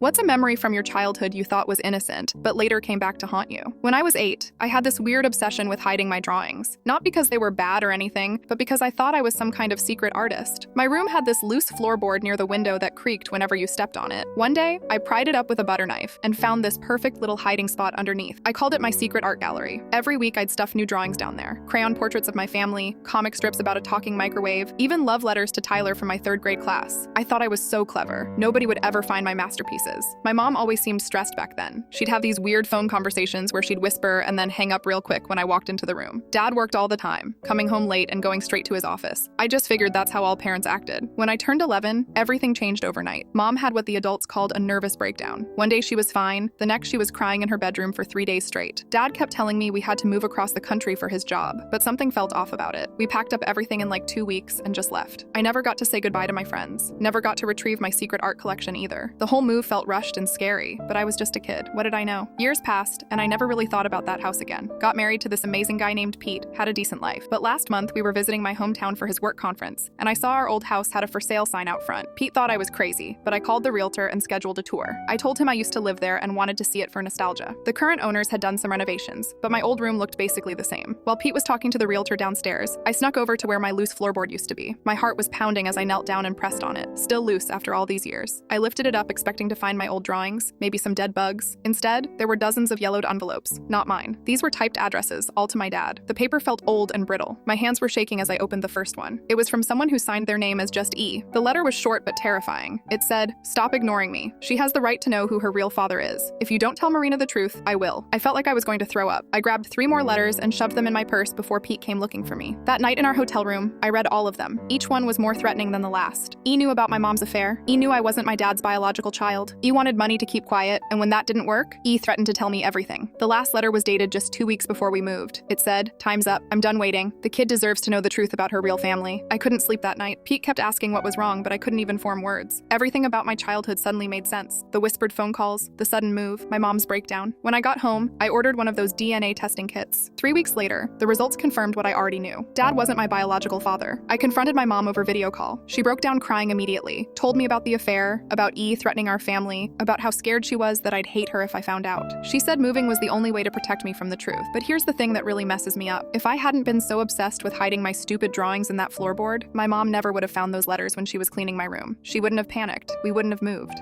What's a memory from your childhood you thought was innocent, but later came back to haunt you? When I was 8, I had this weird obsession with hiding my drawings. Not because they were bad or anything, but because I thought I was some kind of secret artist. My room had this loose floorboard near the window that creaked whenever you stepped on it. One day, I pried it up with a butter knife and found this perfect little hiding spot underneath. I called it my secret art gallery. Every week I'd stuff new drawings down there. Crayon portraits of my family, comic strips about a talking microwave, even love letters to Tyler from my 3rd grade class. I thought I was so clever. Nobody would ever find my masterpieces. My mom always seemed stressed back then. She'd have these weird phone conversations where she'd whisper and then hang up real quick when I walked into the room. Dad worked all the time, coming home late and going straight to his office. I just figured that's how all parents acted. When I turned 11, everything changed overnight. Mom had what the adults called a nervous breakdown. One day she was fine, the next she was crying in her bedroom for 3 days straight. Dad kept telling me we had to move across the country for his job, but something felt off about it. We packed up everything in like 2 weeks and just left. I never got to say goodbye to my friends. Never got to retrieve my secret art collection either. The whole move felt rushed and scary, but I was just a kid. What did I know? Years passed, and I never really thought about that house again. Got married to this amazing guy named Pete, had a decent life. But last month, we were visiting my hometown for his work conference, and I saw our old house had a for sale sign out front. Pete thought I was crazy, but I called the realtor and scheduled a tour. I told him I used to live there and wanted to see it for nostalgia. The current owners had done some renovations, but my old room looked basically the same. While Pete was talking to the realtor downstairs, I snuck over to where my loose floorboard used to be. My heart was pounding as I knelt down and pressed on it, still loose after all these years. I lifted it up expecting to find my old drawings, maybe some dead bugs. Instead, there were dozens of yellowed envelopes, not mine. These were typed addresses, all to my dad. The paper felt old and brittle. My hands were shaking as I opened the first one. It was from someone who signed their name as just E. The letter was short but terrifying. It said, "Stop ignoring me. She has the right to know who her real father is. If you don't tell Marina the truth, I will." I felt like I was going to throw up. I grabbed 3 more letters and shoved them in my purse before Pete came looking for me. That night in our hotel room, I read all of them. Each one was more threatening than the last. E knew about my mom's affair. E knew I wasn't my dad's biological child. E wanted money to keep quiet, and when that didn't work, E threatened to tell me everything. The last letter was dated just 2 weeks before we moved. It said, "Time's up. I'm done waiting. The kid deserves to know the truth about her real family." I couldn't sleep that night. Pete kept asking what was wrong, but I couldn't even form words. Everything about my childhood suddenly made sense. The whispered phone calls, the sudden move, my mom's breakdown. When I got home, I ordered one of those DNA testing kits. 3 weeks later, the results confirmed what I already knew. Dad wasn't my biological father. I confronted my mom over video call. She broke down crying immediately, told me about the affair, about E threatening our family, about how scared she was that I'd hate her if I found out. She said moving was the only way to protect me from the truth. But here's the thing that really messes me up. If I hadn't been so obsessed with hiding my stupid drawings in that floorboard, my mom never would have found those letters when she was cleaning my room. She wouldn't have panicked. We wouldn't have moved.